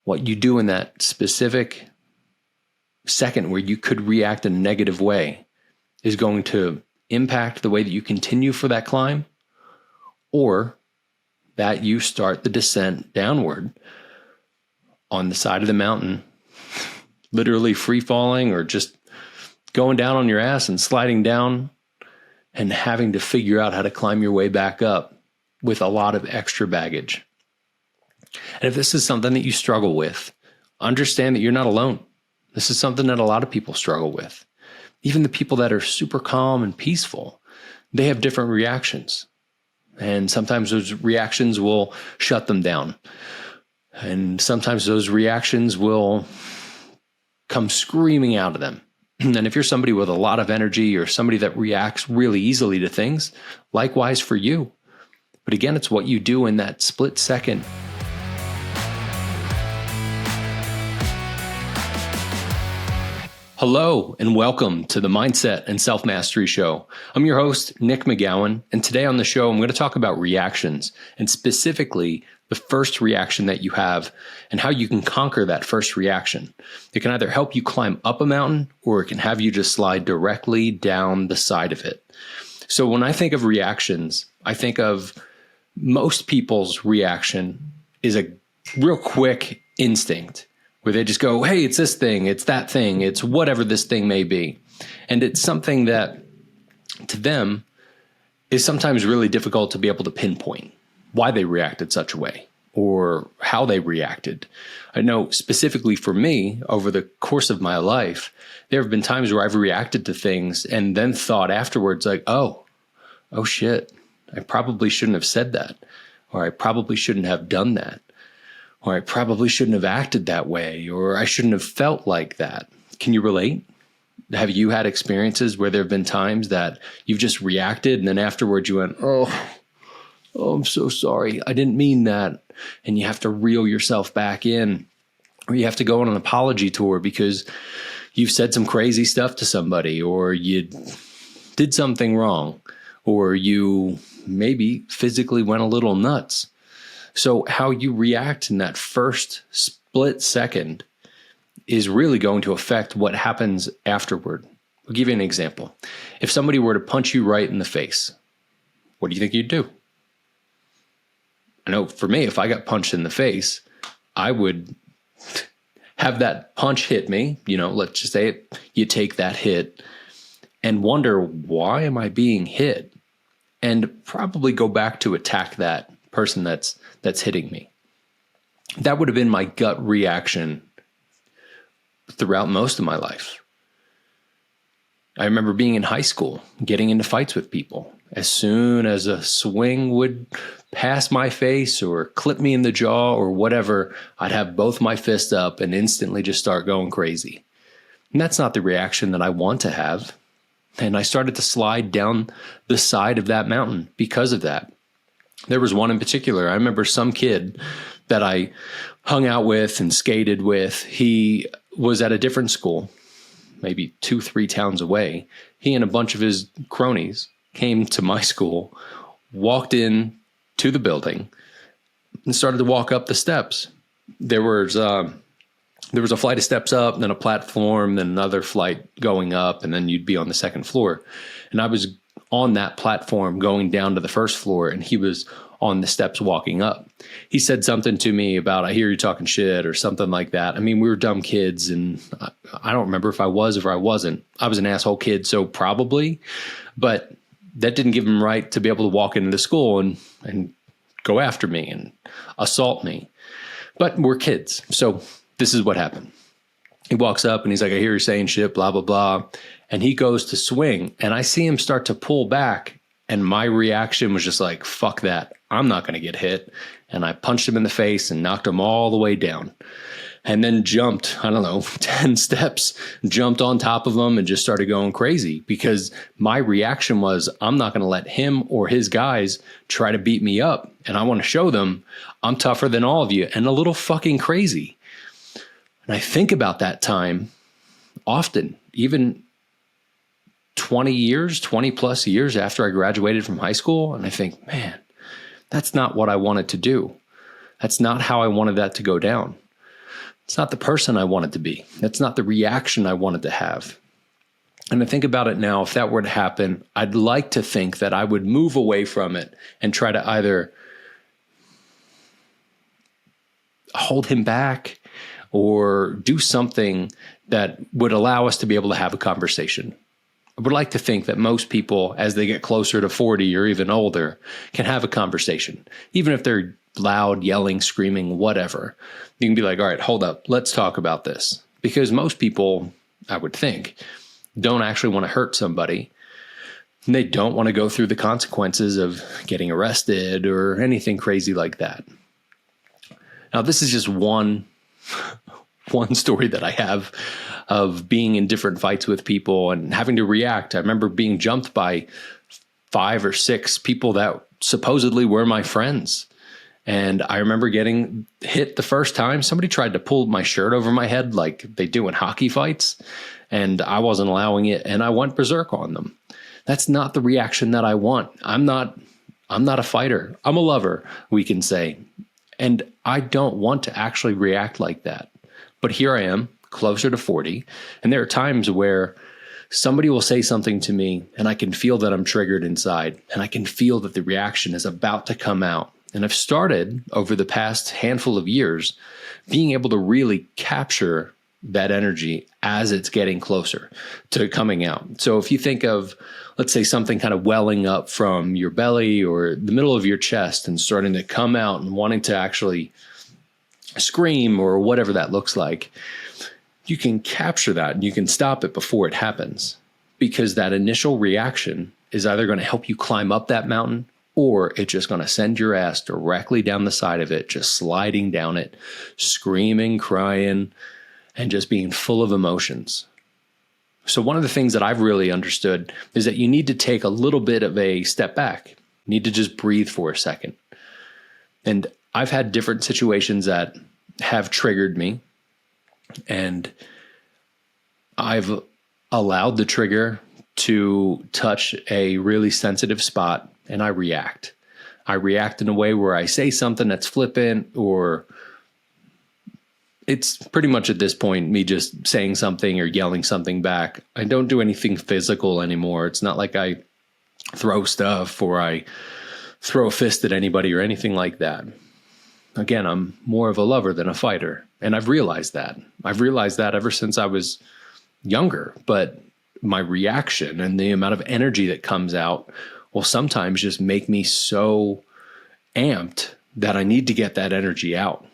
what you do in that specific second where you could react in a negative way is going to impact the way that you continue for that climb, or that you start the descent downward on the side of the mountain, literally free falling or just going down on your ass and sliding down and having to figure out how to climb your way back up with a lot of extra baggage. And if this is something that you struggle with, understand that you're not alone. This is something that a lot of people struggle with. Even the people that are super calm and peaceful, they have different reactions. And sometimes those reactions will shut them down. And sometimes those reactions will come screaming out of them. And if you're somebody with a lot of energy or somebody that reacts really easily to things, likewise for you. But again, it's what you do in that split second. Hello and welcome to the Mindset and Self-Mastery Show. I'm your host, Nick McGowan, and today on the show, I'm going to talk about reactions, and specifically the first reaction that you have and how you can conquer that first reaction. It can either help you climb up a mountain or it can have you just slide directly down the side of it. So when I think of reactions, I think of most people's reaction is a real quick instinct, where they just go, hey, it's this thing, it's that thing, it's whatever this thing may be. And it's something that to them is sometimes really difficult to be able to pinpoint why they reacted such a way or how they reacted. I know specifically for me, over the course of my life, there have been times where I've reacted to things and then thought afterwards like, oh shit, I probably shouldn't have said that, or I probably shouldn't have done that. Or I probably shouldn't have acted that way, or I shouldn't have felt like that. Can you relate? Have you had experiences where there have been times that you've just reacted and then afterwards you went, oh, I'm so sorry, I didn't mean that. And you have to reel yourself back in, or you have to go on an apology tour because you've said some crazy stuff to somebody, or you did something wrong, or you maybe physically went a little nuts. So how you react in that first split second is really going to affect what happens afterward. I'll give you an example. If somebody were to punch you right in the face, what do you think you'd do? I know for me, if I got punched in the face, I would have that punch hit me. Let's just say it, you take that hit and wonder, why am I being hit? And probably go back to attack that person that's hitting me. That would have been my gut reaction throughout most of my life. I remember being in high school, getting into fights with people. As soon as a swing would pass my face or clip me in the jaw or whatever, I'd have both my fists up and instantly just start going crazy. And that's not the reaction that I want to have. And I started to slide down the side of that mountain because of that. There was one in particular. I remember some kid that I hung out with and skated with. He was at a different school, maybe 2-3 towns away. He and a bunch of his cronies came to my school, walked in to the building, and started to walk up the steps. There was a flight of steps up, then a platform, then another flight going up, and then you'd be on the second floor. And I was on that platform going down to the first floor, and he was on the steps walking up. He said something to me about, I hear you talking shit, or something like that. I mean, we were dumb kids, and I don't remember if I was or I wasn't. I was an asshole kid, so probably, but that didn't give him right to be able to walk into the school and go after me and assault me. But we're kids, so this is what happened. He walks up and he's like, I hear you saying shit, blah, blah, blah. And he goes to swing and I see him start to pull back. And my reaction was just like, fuck that. I'm not going to get hit. And I punched him in the face and knocked him all the way down. And then jumped, 10 steps, jumped on top of him and just started going crazy because my reaction was, I'm not going to let him or his guys try to beat me up. And I want to show them I'm tougher than all of you and a little fucking crazy. And I think about that time often, even 20 plus years after I graduated from high school. And I think, man, that's not what I wanted to do. That's not how I wanted that to go down. It's not the person I wanted to be. That's not the reaction I wanted to have. And I think about it now, if that were to happen, I'd like to think that I would move away from it and try to either hold him back or do something that would allow us to be able to have a conversation. I would like to think that most people, as they get closer to 40 or even older, can have a conversation, even if they're loud, yelling, screaming, whatever. You can be like, all right, hold up, let's talk about this. Because most people, I would think, don't actually want to hurt somebody. And they don't want to go through the consequences of getting arrested or anything crazy like that. Now, this is just one story that I have of being in different fights with people and having to react. I remember being jumped by 5 or 6 people that supposedly were my friends. And I remember getting hit the first time. Somebody tried to pull my shirt over my head like they do in hockey fights, and I wasn't allowing it, and I went berserk on them. That's not the reaction that I want. I'm not a fighter. I'm a lover, we can say. And I don't want to actually react like that. But here I am, closer to 40, and there are times where somebody will say something to me, and I can feel that I'm triggered inside, and I can feel that the reaction is about to come out. And I've started over the past handful of years being able to really capture that energy as it's getting closer to coming out. So if you think of, let's say, something kind of welling up from your belly or the middle of your chest and starting to come out and wanting to actually scream or whatever that looks like, you can capture that and you can stop it before it happens, because that initial reaction is either going to help you climb up that mountain, or it's just going to send your ass directly down the side of it, just sliding down it, screaming, crying, and just being full of emotions. So one of the things that I've really understood is that you need to take a little bit of a step back. You need to just breathe for a second. And I've had different situations that have triggered me, and I've allowed the trigger to touch a really sensitive spot, and I react. I react in a way where I say something that's flippant, or it's pretty much at this point me just saying something or yelling something back. I don't do anything physical anymore. It's not like I throw stuff or I throw a fist at anybody or anything like that. Again, I'm more of a lover than a fighter, and I've realized that. I've realized that ever since I was younger, but my reaction and the amount of energy that comes out will sometimes just make me so amped that I need to get that energy out.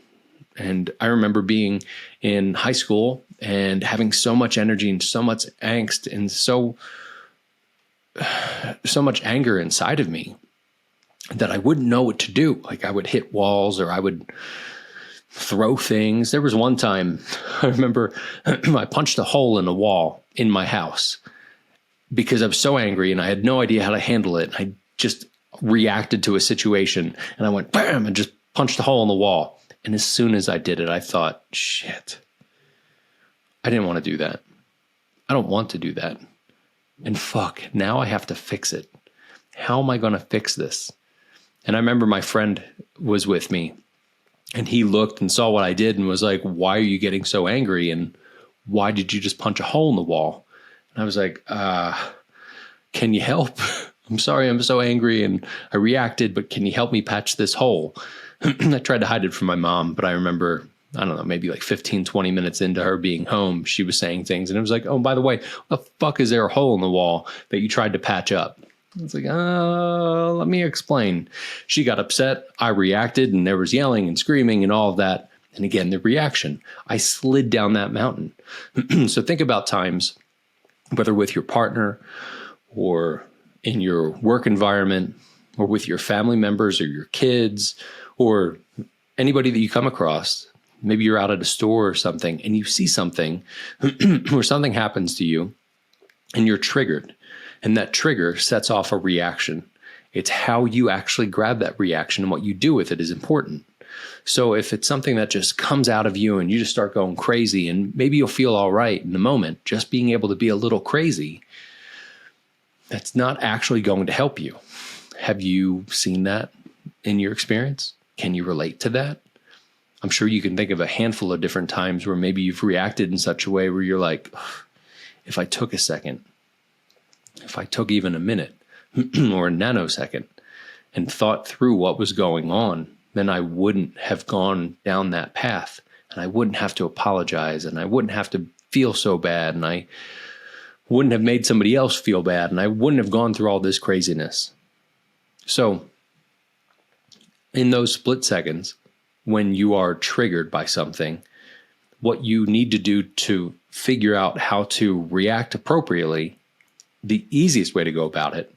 And I remember being in high school and having so much energy and so much angst and so much anger inside of me that I wouldn't know what to do. Like I would hit walls or I would throw things. There was one time I remember I punched a hole in a wall in my house because I was so angry and I had no idea how to handle it. I just reacted to a situation and I went bam and just punched a hole in the wall. And as soon as I did it, I thought, shit, I didn't want to do that. I don't want to do that. And fuck, now I have to fix it. How am I going to fix this? And I remember my friend was with me and he looked and saw what I did and was like, why are you getting so angry? And why did you just punch a hole in the wall? And I was like, can you help? I'm sorry, I'm so angry and I reacted, but can you help me patch this hole? I tried to hide it from my mom, but I remember, I don't know, maybe like 15, 20 minutes into her being home, she was saying things and it was like, oh, by the way, what the fuck is there a hole in the wall that you tried to patch up? It's like, let me explain. She got upset. I reacted and there was yelling and screaming and all of that. And again, the reaction, I slid down that mountain. So think about times, whether with your partner or in your work environment or with your family members or your kids or anybody that you come across. Maybe you're out at a store or something and you see something or something happens to you and you're triggered. And that trigger sets off a reaction. It's how you actually grab that reaction and what you do with it is important. So if it's something that just comes out of you and you just start going crazy and maybe you'll feel all right in the moment, just being able to be a little crazy, that's not actually going to help you. Have you seen that in your experience? Can you relate to that? I'm sure you can think of a handful of different times where maybe you've reacted in such a way where you're like, if I took a second, if I took even a minute or a nanosecond and thought through what was going on, then I wouldn't have gone down that path, and I wouldn't have to apologize, and I wouldn't have to feel so bad, and I wouldn't have made somebody else feel bad, and I wouldn't have gone through all this craziness. So in those split seconds, when you are triggered by something, what you need to do to figure out how to react appropriately, the easiest way to go about it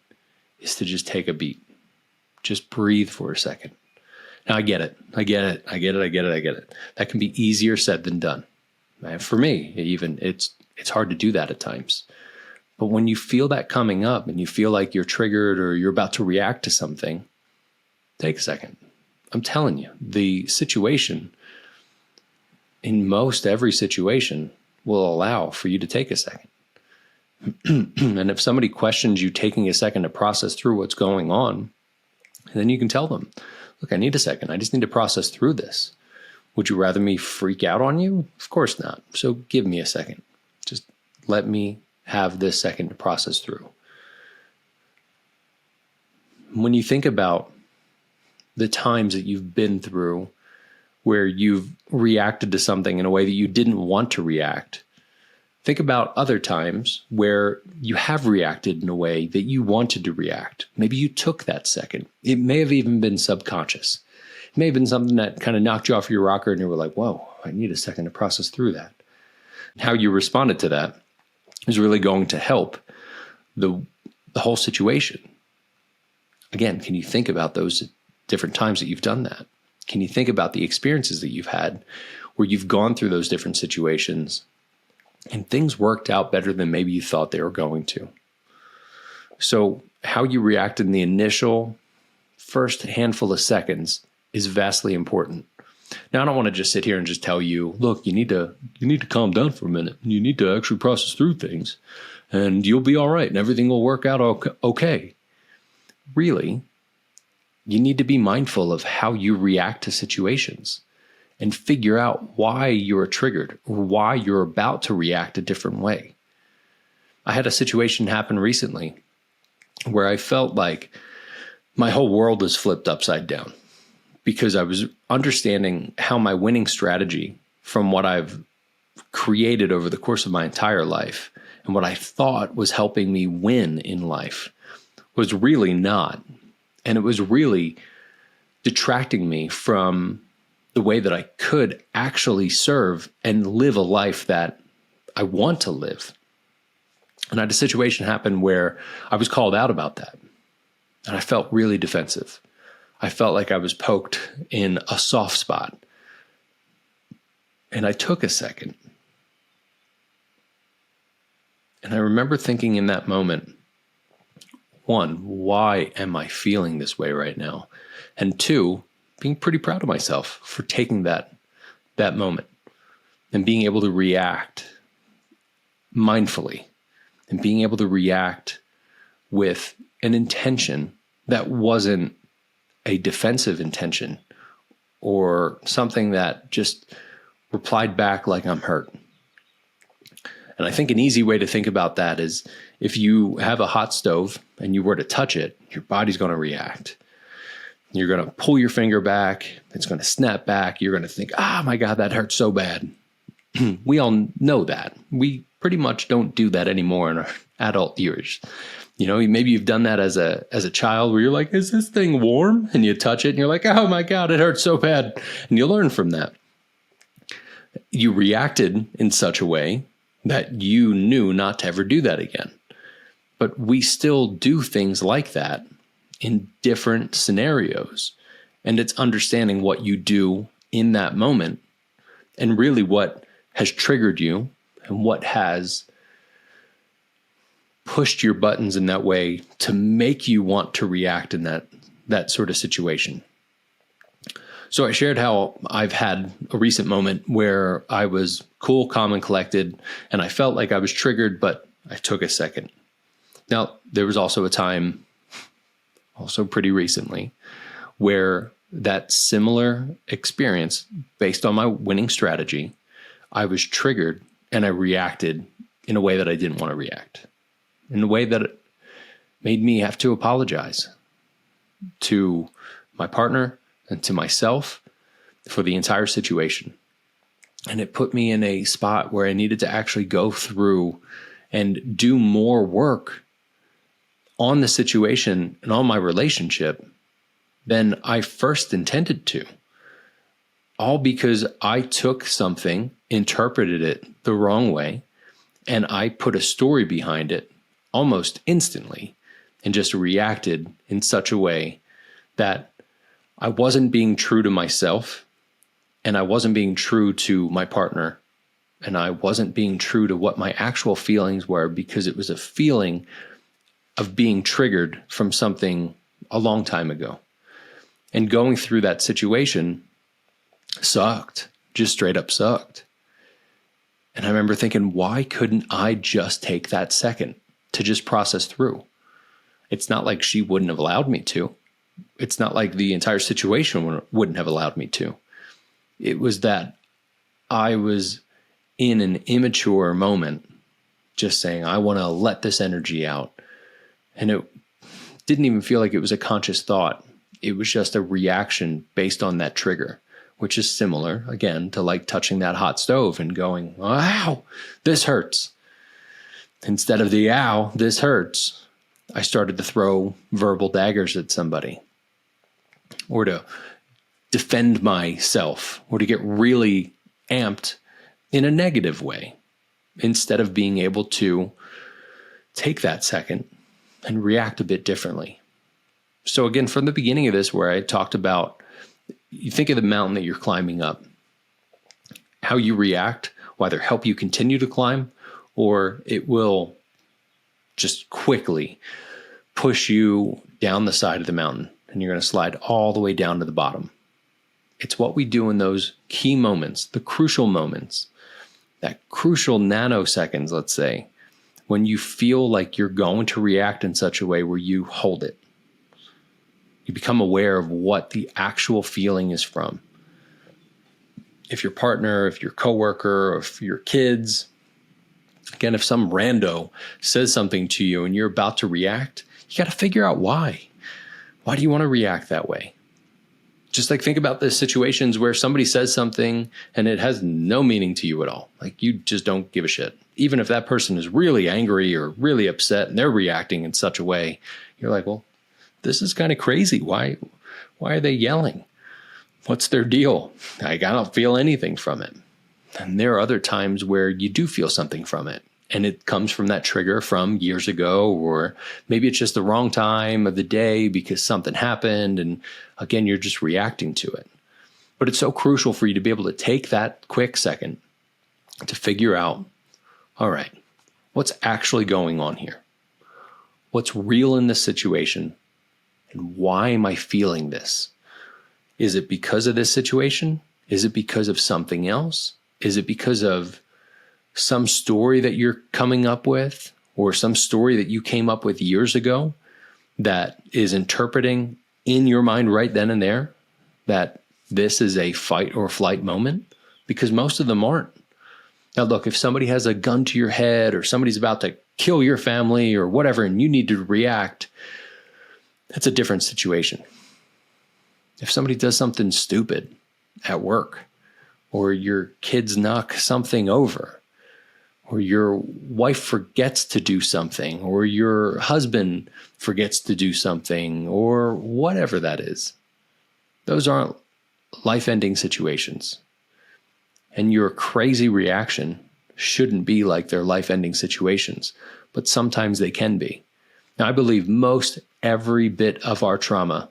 is to just take a beat. Just breathe for a second. Now, I get it. That can be easier said than done. And for me, even it's hard to do that at times. But when you feel that coming up and you feel like you're triggered or you're about to react to something, take a second. I'm telling you, the situation, in most every situation, will allow for you to take a second. And if somebody questions you taking a second to process through what's going on, then you can tell them, look, I need a second. I just need to process through this. Would you rather me freak out on you? Of course not. So give me a second. Just let me have this second to process through. When you think about the times that you've been through where you've reacted to something in a way that you didn't want to react, think about other times where you have reacted in a way that you wanted to react. Maybe you took that second. It may have even been subconscious. It may have been something that kind of knocked you off your rocker and you were like, whoa, I need a second to process through that. How you responded to that is really going to help the whole situation. Again, can you think about those different times that you've done that? Can you think about the experiences that you've had where you've gone through those different situations and things worked out better than maybe you thought they were going to? So how you react in the initial first handful of seconds is vastly important. Now, I don't want to just sit here and just tell you, look, you need to calm down for a minute. You need to actually process through things and you'll be all right and everything will work out okay. Really, you need to be mindful of how you react to situations and figure out why you're triggered or why you're about to react a different way. I had a situation happen recently where I felt like my whole world was flipped upside down because I was understanding how my winning strategy from what I've created over the course of my entire life and what I thought was helping me win in life was really not. And it was really detracting me from the way that I could actually serve and live a life that I want to live. And I had a situation happen where I was called out about that. And I felt really defensive. I felt like I was poked in a soft spot. And I took a second. And I remember thinking in that moment, one, why am I feeling this way right now? And two, being pretty proud of myself for taking that moment and being able to react mindfully and being able to react with an intention that wasn't a defensive intention or something that just replied back like I'm hurt. And I think an easy way to think about that is if you have a hot stove and you were to touch it, your body's going to react. You're going to pull your finger back. It's going to snap back. You're going to think, oh my God, that hurts so bad. We all know that. We pretty much don't do that anymore in our adult years. You know, maybe you've done that as a child where you're like, is this thing warm? And you touch it and you're like, oh my God, it hurts so bad. And you learn from that. You reacted in such a way that you knew not to ever do that again. But we still do things like that in different scenarios. And it's understanding what you do in that moment and really what has triggered you and what has pushed your buttons in that way to make you want to react in that sort of situation. So I shared how I've had a recent moment where I was cool, calm, and collected, and I felt like I was triggered, but I took a second. Now, there was also a time, also pretty recently, where that similar experience based on my winning strategy, I was triggered and I reacted in a way that I didn't want to react, in a way that it made me have to apologize to my partner and to myself for the entire situation. And it put me in a spot where I needed to actually go through and do more work on the situation and on my relationship than I first intended to. All because I took something, interpreted it the wrong way, and I put a story behind it almost instantly and just reacted in such a way that I wasn't being true to myself, and I wasn't being true to my partner, and I wasn't being true to what my actual feelings were, because it was a feeling of being triggered from something a long time ago. And going through that situation sucked, just straight up sucked. And I remember thinking, why couldn't I just take that second to just process through? It's not like she wouldn't have allowed me to. It's not like the entire situation wouldn't have allowed me to. It was that I was in an immature moment, just saying, I want to let this energy out. And it didn't even feel like it was a conscious thought. It was just a reaction based on that trigger, which is similar, again, to like touching that hot stove and going, ow, this hurts. Instead of the ow, this hurts, I started to throw verbal daggers at somebody, or to defend myself, or to get really amped in a negative way, instead of being able to take that second and react a bit differently. So again, from the beginning of this, where I talked about, you think of the mountain that you're climbing up, how you react will either help you continue to climb, or it will just quickly push you down the side of the mountain, and you're going to slide all the way down to the bottom. It's what we do in those key moments, the crucial moments, that crucial nanoseconds, let's say, when you feel like you're going to react in such a way where you hold it. You become aware of what the actual feeling is from. If your partner, if your coworker, or if your kids, again, if some rando says something to you and you're about to react, you got to figure out why. Why do you want to react that way? Just like think about the situations where somebody says something and it has no meaning to you at all. Like you just don't give a shit. Even if that person is really angry or really upset and they're reacting in such a way, you're like, well, this is kind of crazy. Why are they yelling? What's their deal? I don't feel anything from it. And there are other times where you do feel something from it. And it comes from that trigger from years ago, or maybe it's just the wrong time of the day because something happened. And again, you're just reacting to it. But it's so crucial for you to be able to take that quick second to figure out, all right, what's actually going on here? What's real in this situation? And why am I feeling this? Is it because of this situation? Is it because of something else? Is it because of some story that you're coming up with, or some story that you came up with years ago that is interpreting in your mind right then and there that this is a fight or flight moment? Because most of them aren't. Now, look, if somebody has a gun to your head, or somebody's about to kill your family or whatever, and you need to react, that's a different situation. If somebody does something stupid at work, or your kids knock something over, or your wife forgets to do something, or your husband forgets to do something, or whatever that is, those aren't life-ending situations. And your crazy reaction shouldn't be like their life-ending situations, but sometimes they can be. Now, I believe most every bit of our trauma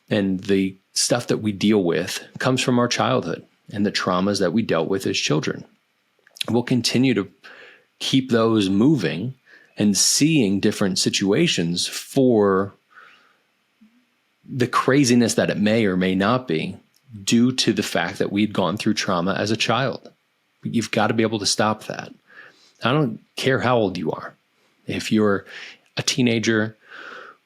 and the stuff that we deal with comes from our childhood and the traumas that we dealt with as children. We'll continue to keep those moving and seeing different situations for the craziness that it may or may not be due to the fact that we'd gone through trauma as a child. You've got to be able to stop that. I don't care how old you are. If you're a teenager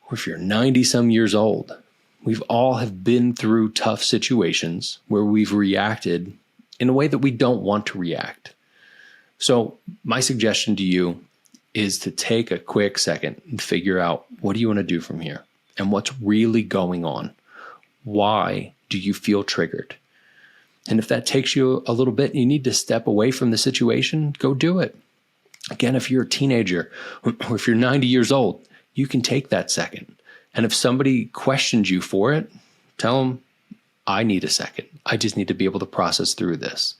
or if you're 90 some years old, We've all have been through tough situations where we've reacted in a way that we don't want to react. So my suggestion to you is to take a quick second and figure out, what do you want to do from here? And what's really going on? Why do you feel triggered? And if that takes you a little bit, you need to step away from the situation, go do it. Again, if you're a teenager or if you're 90 years old, you can take that second. And if somebody questions you for it, tell them, I need a second. I just need to be able to process through this.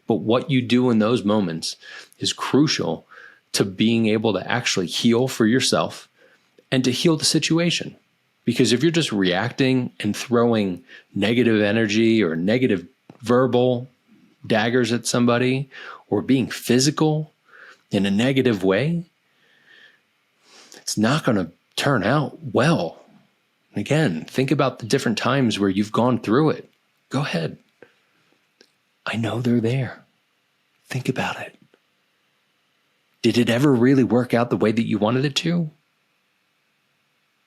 But what you do in those moments is crucial to being able to actually heal for yourself and to heal the situation. Because if you're just reacting and throwing negative energy or negative verbal daggers at somebody or being physical in a negative way, it's not going to turn out well. Again, think about the different times where you've gone through it. Go ahead. I know they're there. Think about it. Did it ever really work out the way that you wanted it to?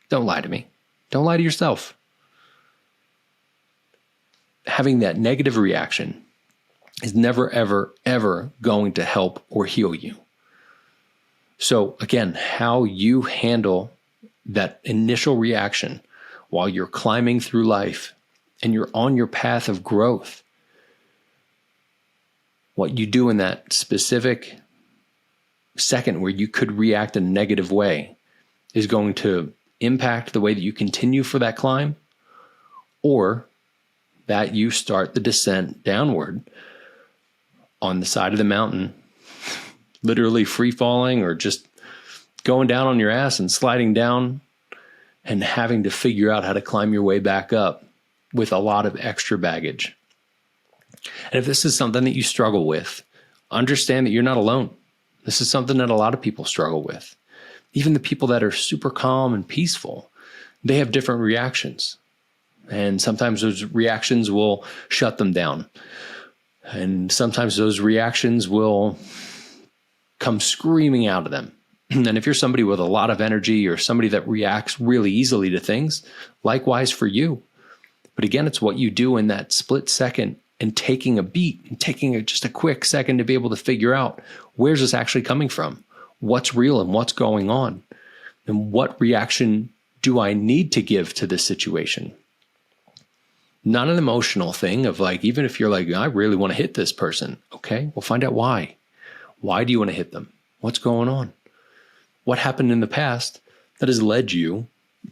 Don't lie to me. Don't lie to yourself. Having that negative reaction is never, ever, ever going to help or heal you. So again, how you handle that initial reaction while you're climbing through life and you're on your path of growth, what you do in that specific second where you could react in a negative way is going to impact the way that you continue for that climb, or that you start the descent downward on the side of the mountain, literally free falling or just going down on your ass and sliding down and having to figure out how to climb your way back up with a lot of extra baggage. And if this is something that you struggle with, understand that you're not alone. This is something that a lot of people struggle with. Even the people that are super calm and peaceful, they have different reactions. And sometimes those reactions will shut them down. And sometimes those reactions will come screaming out of them. And if you're somebody with a lot of energy or somebody that reacts really easily to things, likewise for you. But again, it's what you do in that split second and taking a beat and taking just a quick second to be able to figure out, where's this actually coming from? What's real and what's going on? And what reaction do I need to give to this situation? Not an emotional thing of like, even if you're like, I really want to hit this person. Okay, well, find out why. Why do you want to hit them? What's going on? What happened in the past that has led you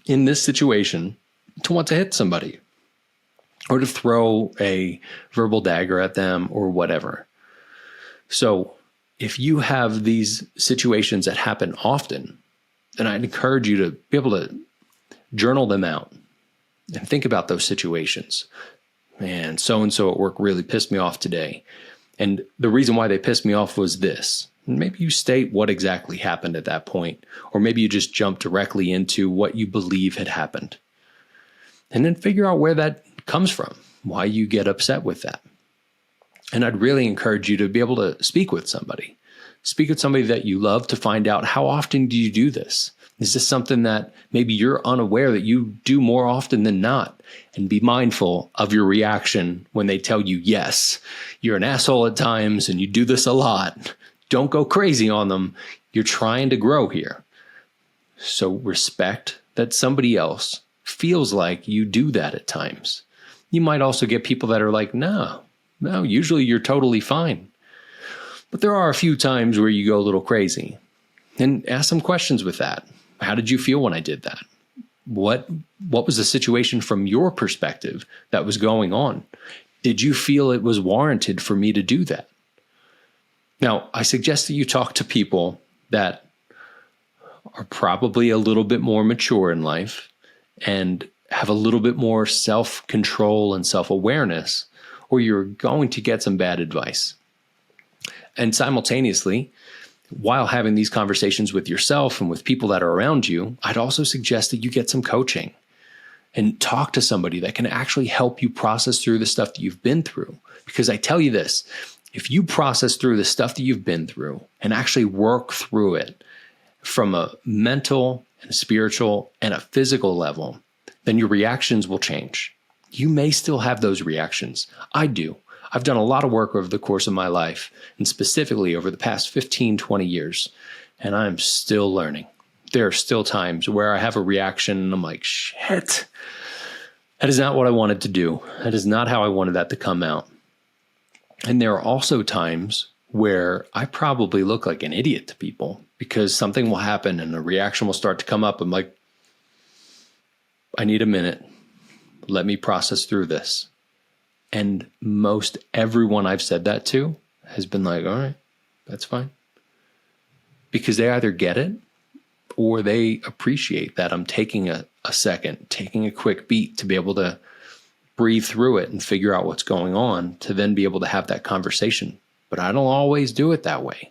in this situation to want to hit somebody or to throw a verbal dagger at them or whatever? So if you have these situations that happen often, then I'd encourage you to be able to journal them out and think about those situations. Man, so-and-so at work really pissed me off today. And the reason why they pissed me off was this. And maybe you state what exactly happened at that point, or maybe you just jump directly into what you believe had happened. And then figure out where that comes from, why you get upset with that. And I'd really encourage you to be able to speak with somebody. Speak with somebody that you love to find out, how often do you do this? Is this something that maybe you're unaware that you do more often than not? And be mindful of your reaction when they tell you, yes, you're an asshole at times and you do this a lot. Don't go crazy on them. You're trying to grow here. So respect that somebody else feels like you do that at times. You might also get people that are like, no, usually you're totally fine. But there are a few times where you go a little crazy. And ask some questions with that. How did you feel when I did that? What was the situation from your perspective that was going on? Did you feel it was warranted for me to do that? Now, I suggest that you talk to people that are probably a little bit more mature in life and have a little bit more self-control and self-awareness, or you're going to get some bad advice. And simultaneously, while having these conversations with yourself and with people that are around you, I'd also suggest that you get some coaching and talk to somebody that can actually help you process through the stuff that you've been through. Because I tell you this, if you process through the stuff that you've been through and actually work through it from a mental and a spiritual and a physical level, then your reactions will change. You may still have those reactions. I do. I've done a lot of work over the course of my life, and specifically over the past 15, 20 years, and I'm still learning. There are still times where I have a reaction and I'm like, shit, that is not what I wanted to do. That is not how I wanted that to come out. And there are also times where I probably look like an idiot to people because something will happen and a reaction will start to come up. I'm like, I need a minute. Let me process through this. And most everyone I've said that to has been like, all right, that's fine. Because they either get it or they appreciate that I'm taking a second, taking a quick beat to be able to breathe through it and figure out what's going on to then be able to have that conversation. But I don't always do it that way.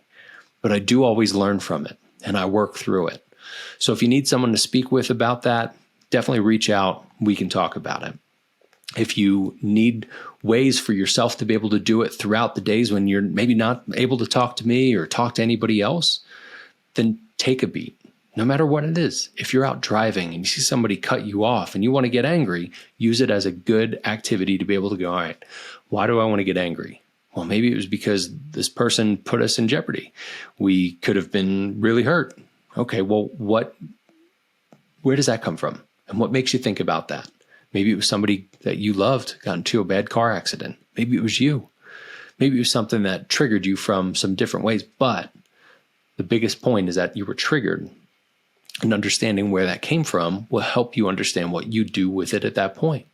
But I do always learn from it and I work through it. So if you need someone to speak with about that, definitely reach out. We can talk about it. If you need ways for yourself to be able to do it throughout the days when you're maybe not able to talk to me or talk to anybody else, then take a beat. No matter what it is. If you're out driving and you see somebody cut you off and you want to get angry, use it as a good activity to be able to go, all right, why do I want to get angry? Well, maybe it was because this person put us in jeopardy. We could have been really hurt. Okay, well, where does that come from? And what makes you think about that? Maybe it was somebody that you loved got into a bad car accident. Maybe it was you. Maybe it was something that triggered you from some different ways. But the biggest point is that you were triggered. And understanding where that came from will help you understand what you do with it at that point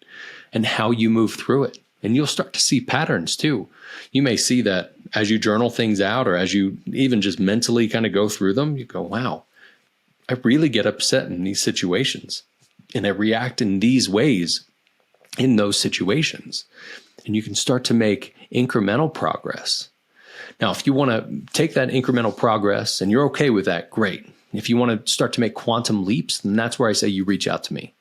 and how you move through it. And you'll start to see patterns too. You may see that as you journal things out or as you even just mentally kind of go through them, you go, wow, I really get upset in these situations. And I react in these ways in those situations. And you can start to make incremental progress. Now, if you want to take that incremental progress and you're okay with that, great. If you want to start to make quantum leaps, then that's where I say you reach out to me.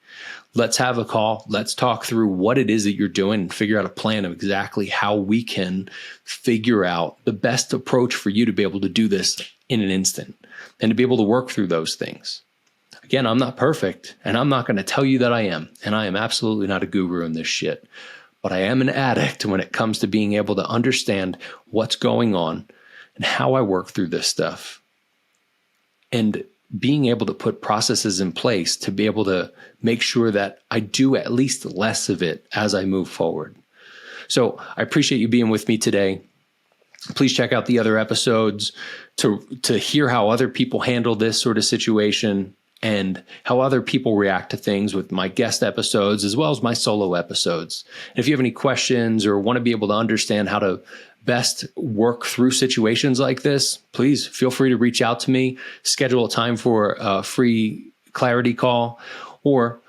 Let's have a call. Let's talk through what it is that you're doing and figure out a plan of exactly how we can figure out the best approach for you to be able to do this in an instant and to be able to work through those things. Again, I'm not perfect, and I'm not going to tell you that I am, and I am absolutely not a guru in this shit, but I am an addict when it comes to being able to understand what's going on and how I work through this stuff, and being able to put processes in place to be able to make sure that I do at least less of it as I move forward. So I appreciate you being with me today. Please check out the other episodes to hear how other people handle this sort of situation and how other people react to things with my guest episodes as well as my solo episodes. And if you have any questions or want to be able to understand how to best work through situations like this, please feel free to reach out to me, schedule a time for a free clarity call, or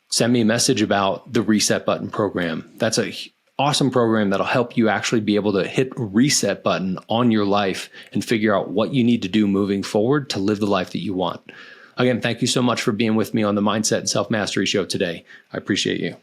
send me a message about the Reset Button program. That's an awesome program that'll help you actually be able to hit reset button on your life and figure out what you need to do moving forward to live the life that you want. Again, thank you so much for being with me on the Mindset and Self-Mastery Show today. I appreciate you.